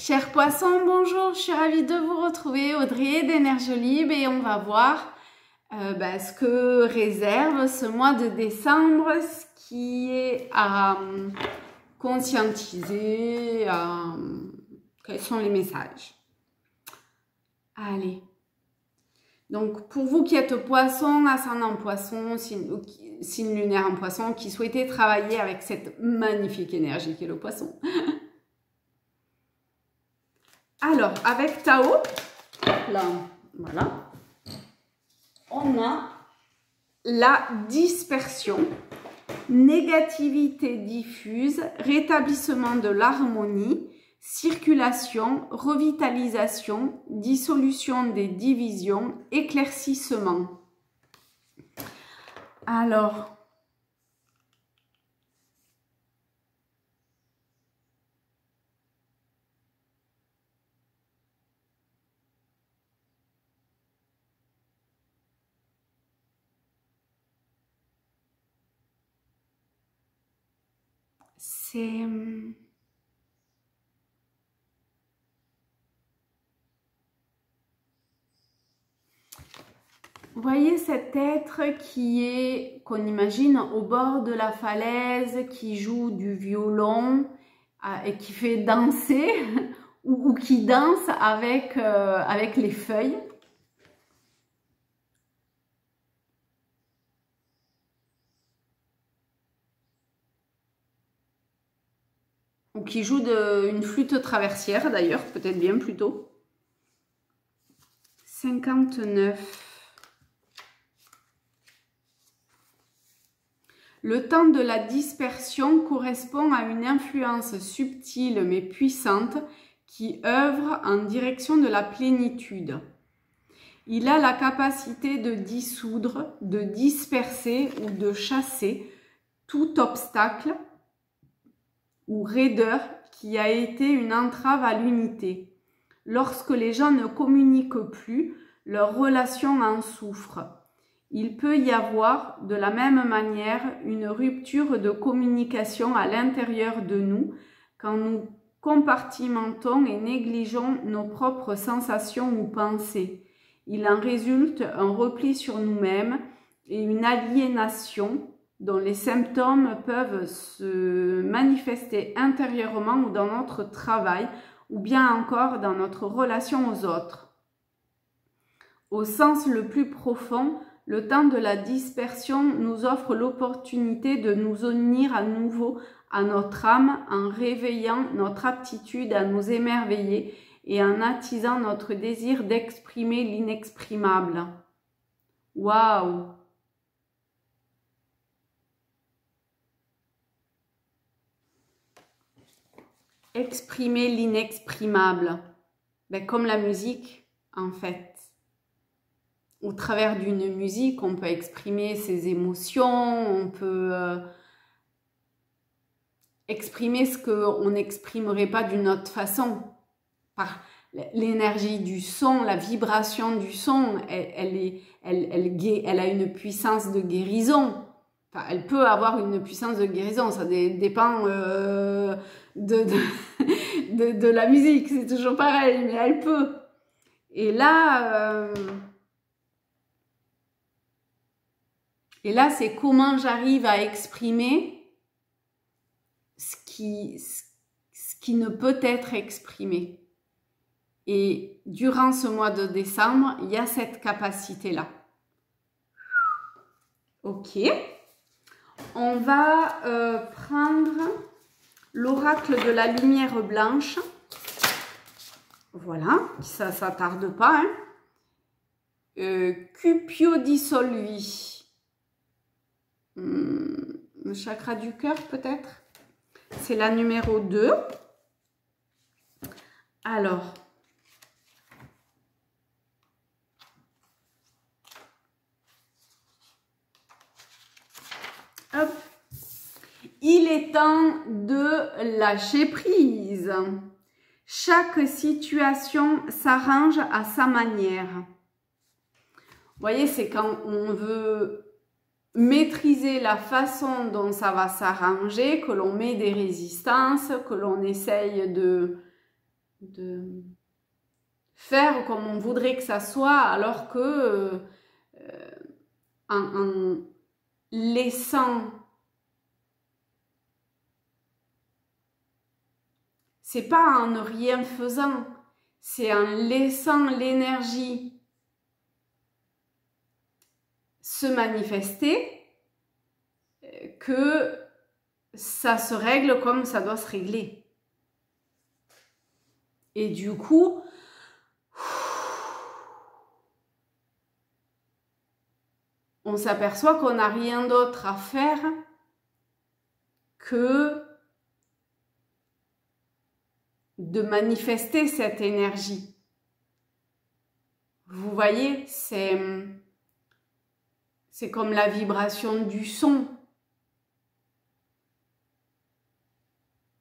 Chers poissons, bonjour, je suis ravie de vous retrouver, Audrey d'Énergiolib, et on va voir ce que réserve ce mois de décembre, ce qui est à conscientiser, quels sont les messages. Allez, donc pour vous qui êtes poisson, ascendant poisson, signe lunaire en poisson, qui souhaitez travailler avec cette magnifique énergie qui est le poisson. Alors, avec Tao, là, voilà, on a la dispersion, négativité diffuse, rétablissement de l'harmonie, circulation, revitalisation, dissolution des divisions, éclaircissement. Alors, c'est... Vous voyez cet être qu'on imagine au bord de la falaise, qui joue du violon et qui fait danser ou qui danse avec les feuilles. Ou qui joue une flûte traversière d'ailleurs, peut-être bien plutôt. 59. Le temps de la dispersion correspond à une influence subtile mais puissante qui œuvre en direction de la plénitude. Il a la capacité de dissoudre, de disperser ou de chasser tout obstacle ou raideur qui a été une entrave à l'unité. Lorsque les gens ne communiquent plus, leur relation en souffre. Il peut y avoir de la même manière une rupture de communication à l'intérieur de nous quand nous compartimentons et négligeons nos propres sensations ou pensées. Il en résulte un repli sur nous-mêmes et une aliénation dont les symptômes peuvent se manifester intérieurement ou dans notre travail ou bien encore dans notre relation aux autres. Au sens le plus profond, le temps de la dispersion nous offre l'opportunité de nous unir à nouveau à notre âme en réveillant notre aptitude à nous émerveiller et en attisant notre désir d'exprimer l'inexprimable. Waouh! Exprimer l'inexprimable, comme la musique en fait. Au travers d'une musique, on peut exprimer ses émotions, on peut exprimer ce qu'on n'exprimerait pas d'une autre façon. Par l'énergie du son, la vibration du son, elle a une puissance de guérison. Enfin, elle peut avoir une puissance de guérison, ça dépend de la musique, c'est toujours pareil, mais elle peut. Et là, c'est comment j'arrive à exprimer ce qui ne peut être exprimé. Et durant ce mois de décembre, il y a cette capacité-là. Ok. On va prendre l'oracle de la lumière blanche. Voilà, ça tarde pas. Cupio dissolvi. Le chakra du cœur peut-être. C'est la numéro 2. Alors, hop. Il est temps de lâcher prise. Chaque situation s'arrange à sa manière. Vous voyez, c'est quand on veut maîtriser la façon dont ça va s'arranger, que l'on met des résistances, que l'on essaye de faire comme on voudrait que ça soit, alors que en laissant, c'est pas en ne rien faisant, c'est en laissant l'énergie se manifester que ça se règle comme ça doit se régler. Et du coup, on s'aperçoit qu'on n'a rien d'autre à faire que de manifester cette énergie. Vous voyez, c'est comme la vibration du son.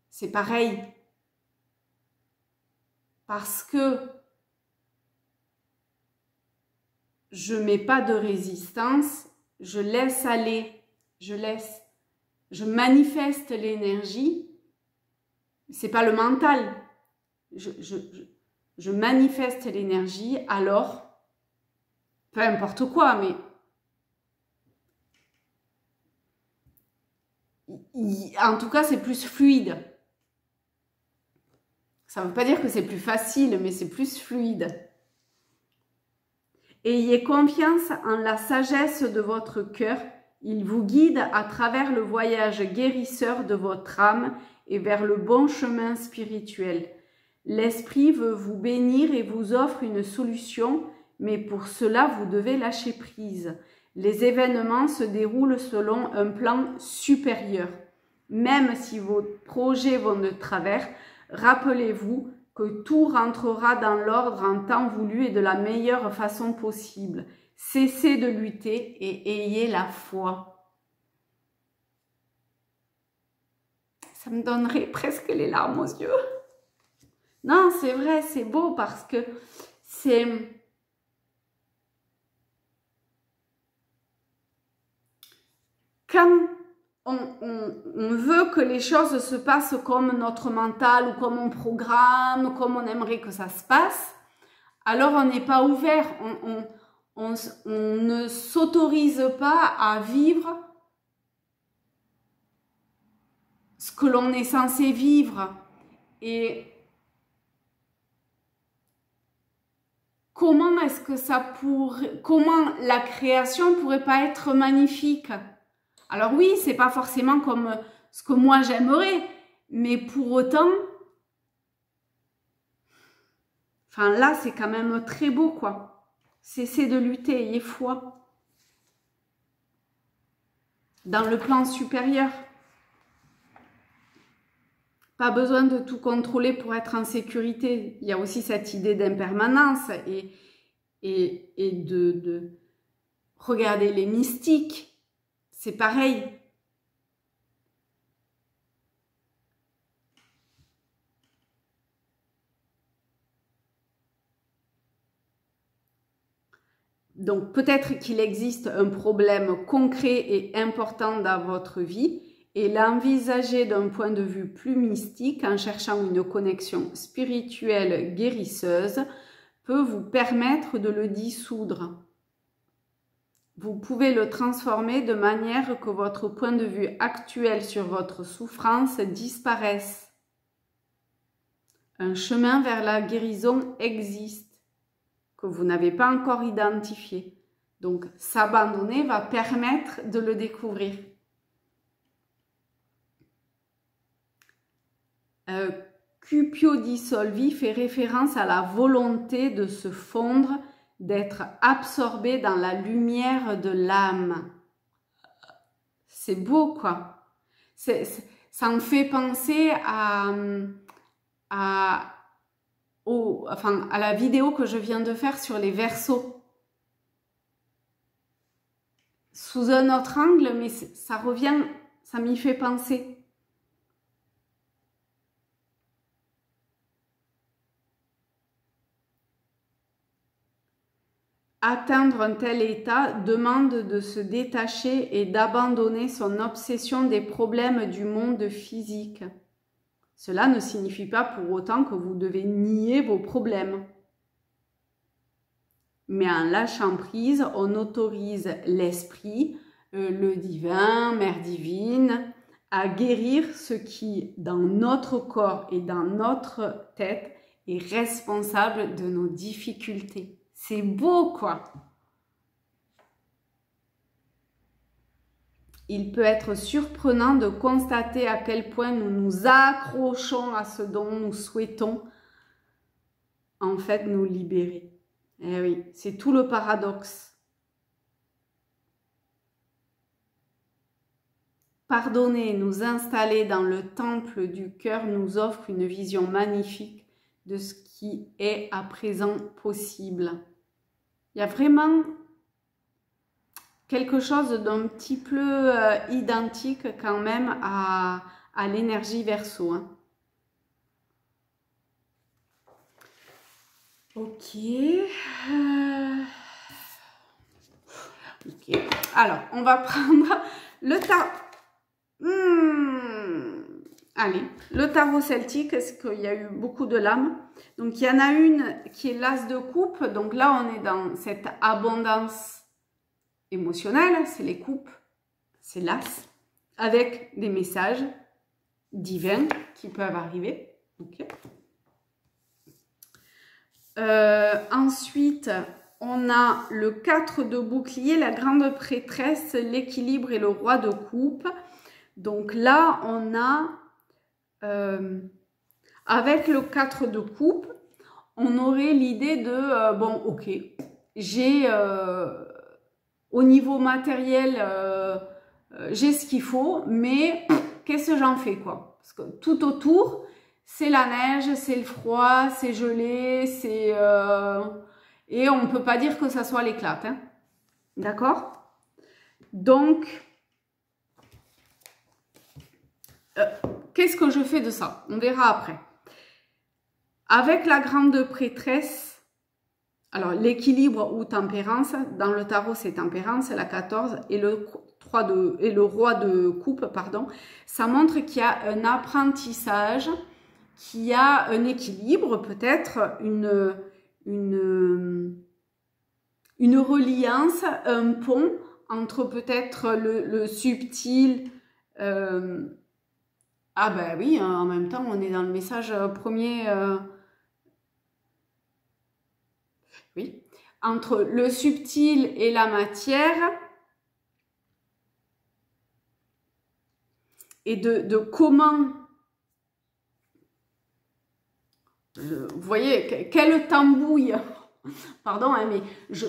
C'est pareil. Parce que je ne mets pas de résistance, je laisse aller, je manifeste l'énergie. C'est pas le mental. Je manifeste l'énergie, alors, peu importe quoi, mais en tout cas, c'est plus fluide. Ça ne veut pas dire que c'est plus facile, mais c'est plus fluide. Ayez confiance en la sagesse de votre cœur. Il vous guide à travers le voyage guérisseur de votre âme et vers le bon chemin spirituel. L'Esprit veut vous bénir et vous offre une solution, mais pour cela, vous devez lâcher prise. Les événements se déroulent selon un plan supérieur. Même si vos projets vont de travers, rappelez-vous que tout rentrera dans l'ordre en temps voulu et de la meilleure façon possible. Cessez de lutter et ayez la foi. Ça me donnerait presque les larmes aux yeux. Non, c'est vrai, c'est beau parce que c'est... Quand on veut que les choses se passent comme notre mental ou comme on programme, comme on aimerait que ça se passe, alors on n'est pas ouvert, on ne s'autorise pas à vivre ce que l'on est censé vivre. Et comment est-ce que comment la création pourrait pas être magnifique? Alors oui, c'est pas forcément comme ce que moi j'aimerais, mais pour autant, enfin là c'est quand même très beau quoi. Cessez de lutter, ayez foi. Dans le plan supérieur. Pas besoin de tout contrôler pour être en sécurité. Il y a aussi cette idée d'impermanence et de regarder les mystiques. C'est pareil. Donc peut-être qu'il existe un problème concret et important dans votre vie et l'envisager d'un point de vue plus mystique en cherchant une connexion spirituelle guérisseuse peut vous permettre de le dissoudre. Vous pouvez le transformer de manière que votre point de vue actuel sur votre souffrance disparaisse. Un chemin vers la guérison existe, que vous n'avez pas encore identifié. Donc, s'abandonner va permettre de le découvrir. Cupio dissolvi fait référence à la volonté de se fondre, d'être absorbé dans la lumière de l'âme. C'est beau, quoi. Ça me fait penser à la vidéo que je viens de faire sur les Verseaux. Sous un autre angle, mais ça revient, ça m'y fait penser. Atteindre un tel état demande de se détacher et d'abandonner son obsession des problèmes du monde physique. Cela ne signifie pas pour autant que vous devez nier vos problèmes. Mais en lâchant prise, on autorise l'esprit, le divin, Mère divine, à guérir ce qui, dans notre corps et dans notre tête, est responsable de nos difficultés. C'est beau, quoi. Il peut être surprenant de constater à quel point nous nous accrochons à ce dont nous souhaitons en fait nous libérer. Eh oui, c'est tout le paradoxe. Pardonner, nous installer dans le temple du cœur nous offre une vision magnifique de ce qui est à présent possible. Il y a vraiment quelque chose d'un petit peu identique quand même à l'énergie Verseau. Hein. Ok. Ok. Alors, on va prendre le tarot. Allez, le tarot celtique, parce qu'il y a eu beaucoup de lames. Donc, il y en a une qui est l'as de coupe. Donc là, on est dans cette abondance émotionnelle. C'est les coupes, c'est l'as, avec des messages divins qui peuvent arriver. Ok. Ensuite, on a le 4 de bouclier, la grande prêtresse, l'équilibre et le roi de coupe. Donc là, on a, avec le 4 de coupe, on aurait l'idée de, bon, ok, j'ai, au niveau matériel, j'ai ce qu'il faut, mais qu'est-ce que j'en fais, quoi? Parce que tout autour, c'est la neige, c'est le froid, c'est gelé, c'est... et on ne peut pas dire que ça soit l'éclate. Hein. D'accord? Donc, qu'est-ce que je fais de ça? On verra après. Avec la grande prêtresse, alors l'équilibre ou tempérance, dans le tarot c'est tempérance, la 14, et le roi de coupe, pardon, ça montre qu'il y a un apprentissage, qu'il y a un équilibre, peut-être une reliance, un pont entre peut-être le subtil. Ah ben oui, en même temps, on est dans le message premier. Oui, entre le subtil et la matière. Et de comment... vous voyez, quelle tambouille, pardon, hein, mais je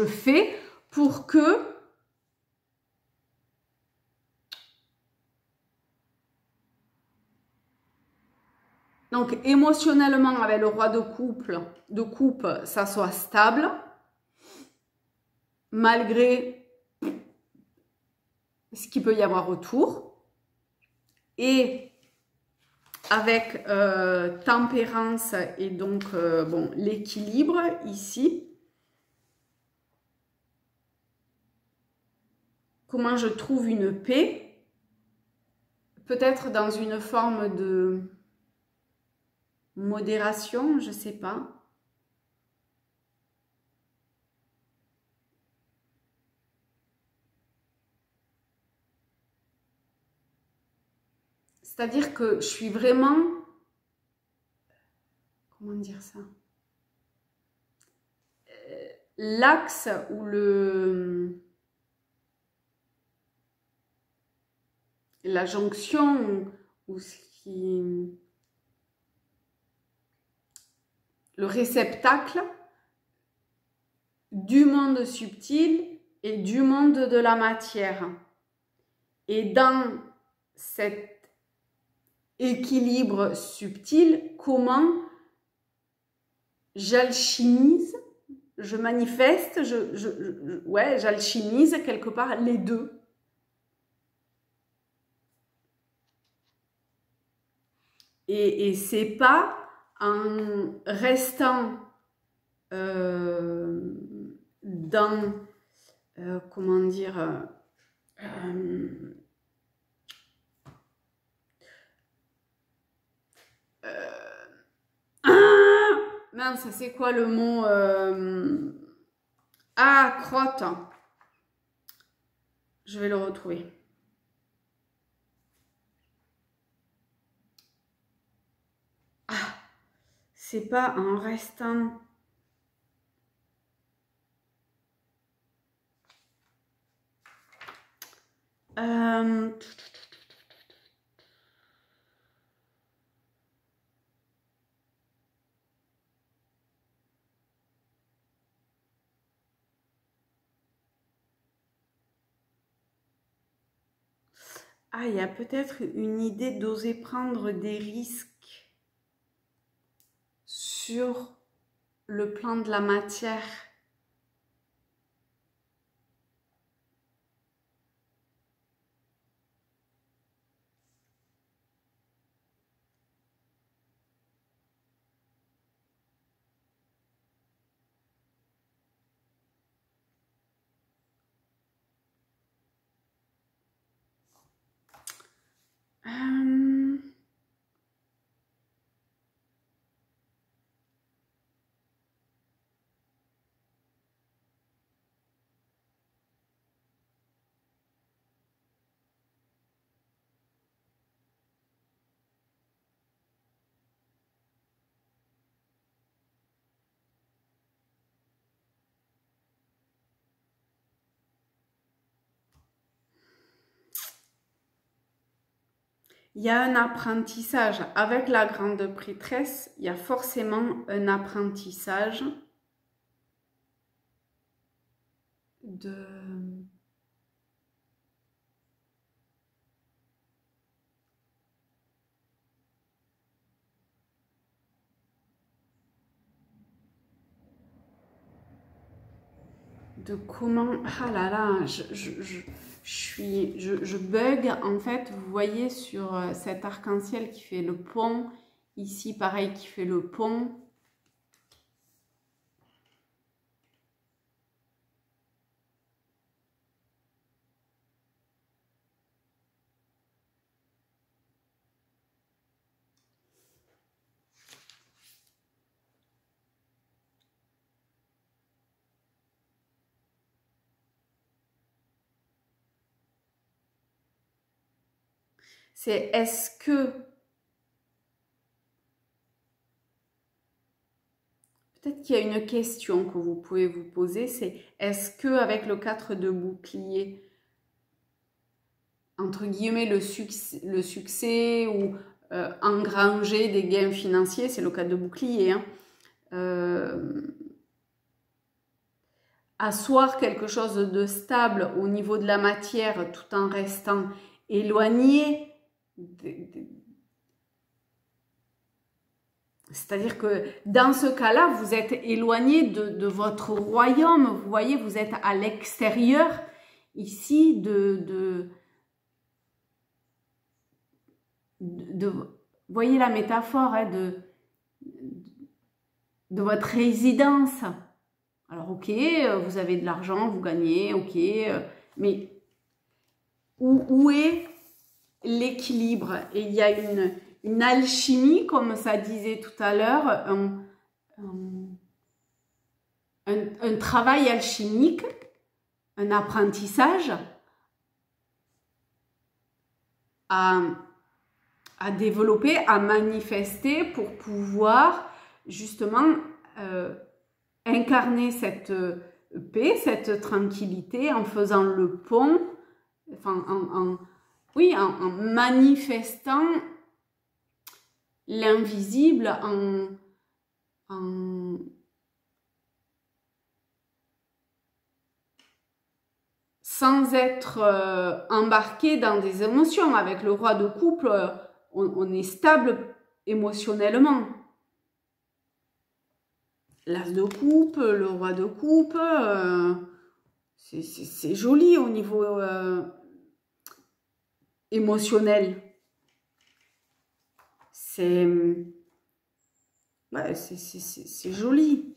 fais pour que donc émotionnellement avec le roi de coupe, ça soit stable, malgré ce qu'il peut y avoir autour, et avec tempérance et donc bon, l'équilibre ici. Comment je trouve une paix? Peut-être dans une forme de modération, je ne sais pas. C'est-à-dire que je suis vraiment... Comment dire ça? L'axe ou la jonction ou ce qui... le réceptacle du monde subtil et du monde de la matière. Et dans cet équilibre subtil, comment j'alchimise, je manifeste, ouais, j'alchimise quelque part les deux. Et c'est pas en restant dans, comment dire, Mince, c'est quoi le mot Ah, crotte. Je vais le retrouver. Ah, c'est pas en restant... Ah, il y a peut-être une idée d'oser prendre des risques sur le plan de la matière. Euh, Il y a un apprentissage. Avec la grande prêtresse, il y a forcément un apprentissage de comment... Ah là là, je bug. En fait, vous voyez sur cet arc-en-ciel qui fait le pont. Ici, pareil, qui fait le pont. C'est est-ce que... Peut-être qu'il y a une question que vous pouvez vous poser, c'est est-ce que avec le 4 de bouclier, entre guillemets, le succès ou engranger des gains financiers, c'est le 4 de bouclier, hein, asseoir quelque chose de stable au niveau de la matière tout en restant éloigné c'est-à-dire que dans ce cas-là, vous êtes éloigné de votre royaume. Vous voyez, vous êtes à l'extérieur ici vous voyez la métaphore hein, de votre résidence. Alors, ok, vous avez de l'argent, vous gagnez, ok, mais où est l'équilibre? Et il y a une alchimie, comme ça disait tout à l'heure, un travail alchimique, un apprentissage à développer, à manifester pour pouvoir justement incarner cette paix, cette tranquillité en faisant le pont, enfin, oui, en manifestant l'invisible, sans être embarqué dans des émotions. Avec le roi de coupe, on est stable émotionnellement. L'as de coupe, le roi de coupe, c'est joli au niveau émotionnel. C'est ouais, c'est joli.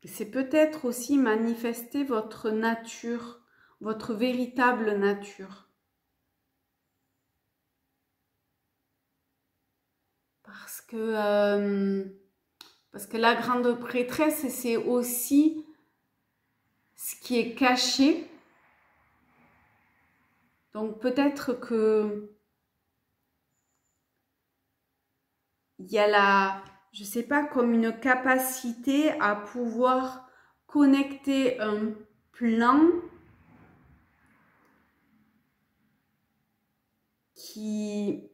c'est peut-être aussi manifester votre nature, votre véritable nature. Parce que la grande prêtresse, c'est aussi ce qui est caché. Donc peut-être que il y a je sais pas, comme une capacité à pouvoir connecter un plan qui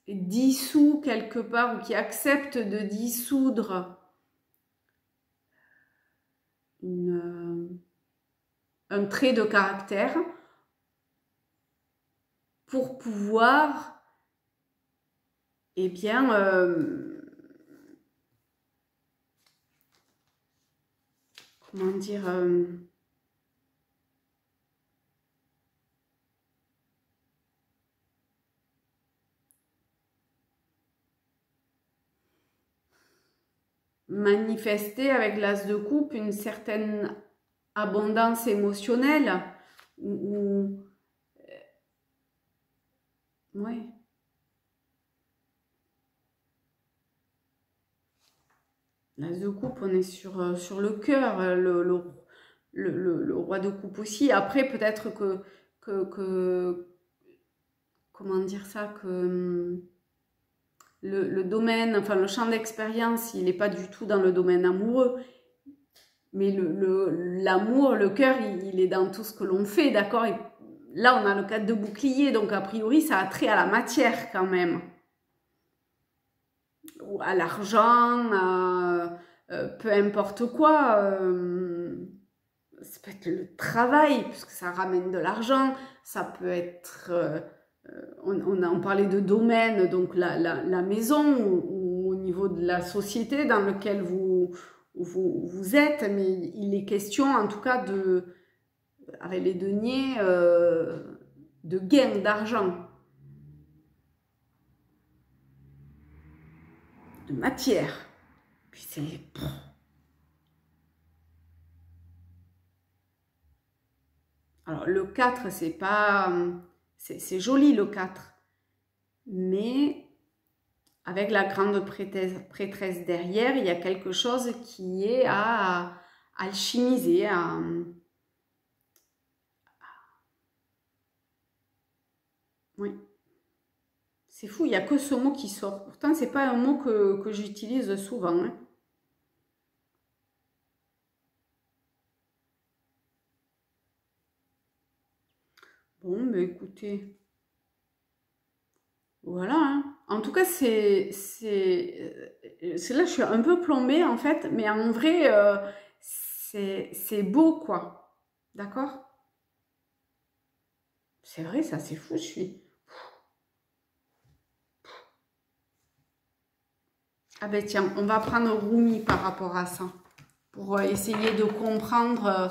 dissout quelque part ou qui accepte de dissoudre un trait de caractère pour pouvoir, eh bien, comment dire, manifester avec l'as de coupe une certaine abondance émotionnelle ou ouais. L'as de coupe, on est sur le cœur, le roi de coupe aussi. Après, peut-être que comment dire ça, que le domaine, enfin le champ d'expérience, il n'est pas du tout dans le domaine amoureux. Mais l'amour, le cœur, il est dans tout ce que l'on fait, d'accord? Là, on a le cadre de bouclier, donc a priori, ça a trait à la matière quand même. Ou à l'argent, peu importe quoi. Ça peut être le travail, puisque ça ramène de l'argent. Ça peut être... on parlait de domaine, donc la maison, ou au niveau de la société dans laquelle vous êtes, mais il est question en tout cas avec les deniers, de gain d'argent, de matière. Puis c'est... Alors le 4, c'est pas... C'est joli le 4, mais avec la grande prêtresse derrière, il y a quelque chose qui est à alchimiser, oui. C'est fou, il n'y a que ce mot qui sort. Pourtant, c'est pas un mot que j'utilise souvent. Hein. Bon, mais écoutez, voilà. Hein. En tout cas, c'est là, je suis un peu plombée en fait, mais en vrai, c'est beau quoi. D'accord? C'est vrai, ça, c'est fou, je suis. Ah ben tiens, on va prendre Rumi par rapport à ça, pour essayer de comprendre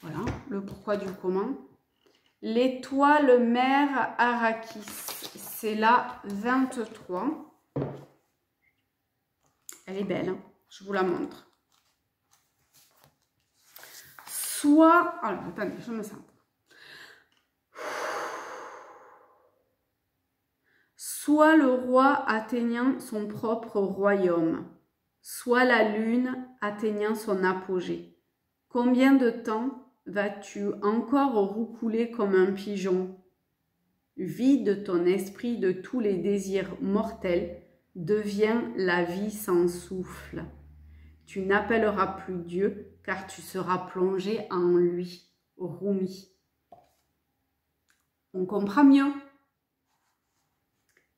voilà, le pourquoi du comment. L'étoile mère Arrakis, c'est la 23. Elle est belle, hein, je vous la montre. Soit, alors attendez, je me sens. Soit le roi atteignant son propre royaume, soit la lune atteignant son apogée. Combien de temps vas-tu encore roucouler comme un pigeon? Vide ton esprit de tous les désirs mortels, deviens la vie sans souffle. Tu n'appelleras plus Dieu, car tu seras plongé en lui. Rumi. On comprend mieux?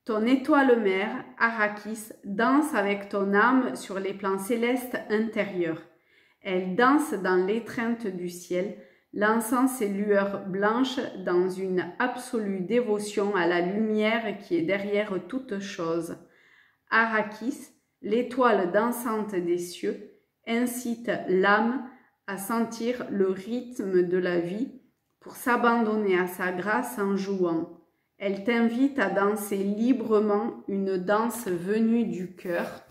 Ton étoile mère, Arrakis, danse avec ton âme sur les plans célestes intérieurs. Elle danse dans l'étreinte du ciel, lançant ses lueurs blanches dans une absolue dévotion à la lumière qui est derrière toute chose. Arrakis, l'étoile dansante des cieux, incite l'âme à sentir le rythme de la vie pour s'abandonner à sa grâce en jouant. Elle t'invite à danser librement une danse venue du cœur,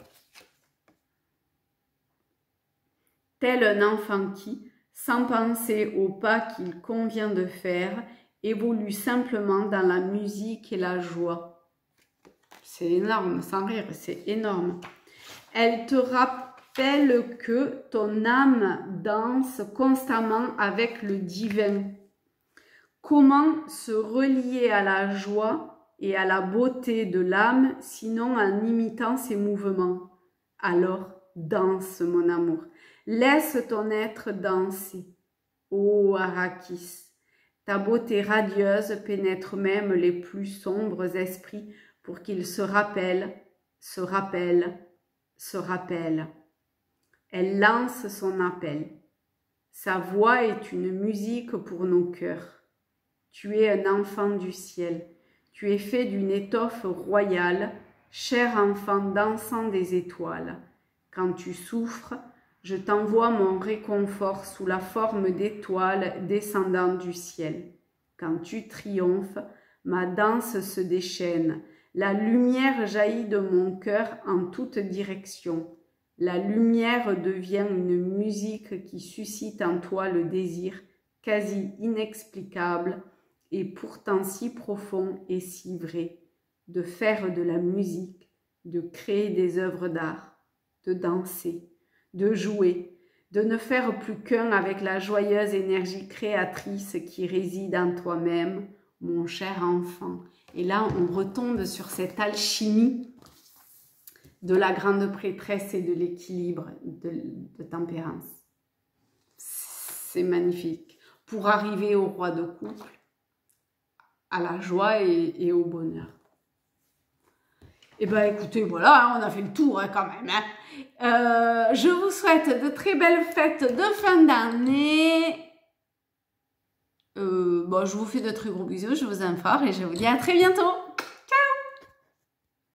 tel un enfant qui, sans penser au pas qu'il convient de faire, évolue simplement dans la musique et la joie. C'est énorme, sans rire, c'est énorme. Elle te rappelle que ton âme danse constamment avec le divin. Comment se relier à la joie et à la beauté de l'âme, sinon en imitant ses mouvements? Alors, danse, mon amour. Laisse ton être danser. Ô Arrakis, ta beauté radieuse pénètre même les plus sombres esprits pour qu'ils se rappellent, se rappellent, se rappellent. Elle lance son appel. Sa voix est une musique pour nos cœurs. Tu es un enfant du ciel. Tu es fait d'une étoffe royale, cher enfant dansant des étoiles. Quand tu souffres, je t'envoie mon réconfort sous la forme d'étoiles descendant du ciel. Quand tu triomphes, ma danse se déchaîne. La lumière jaillit de mon cœur en toutes directions. La lumière devient une musique qui suscite en toi le désir quasi inexplicable et pourtant si profond et si vrai, de faire de la musique, de créer des œuvres d'art, de danser, de jouer, de ne faire plus qu'un avec la joyeuse énergie créatrice qui réside en toi-même, mon cher enfant. Et là, on retombe sur cette alchimie de la grande prêtresse et de l'équilibre de tempérance. C'est magnifique. Pour arriver au roi de couple, à la joie et au bonheur. Et bien écoutez, voilà, on a fait le tour quand même. Je vous souhaite de très belles fêtes de fin d'année. Je vous fais de très gros bisous, je vous aime fort et je vous dis à très bientôt.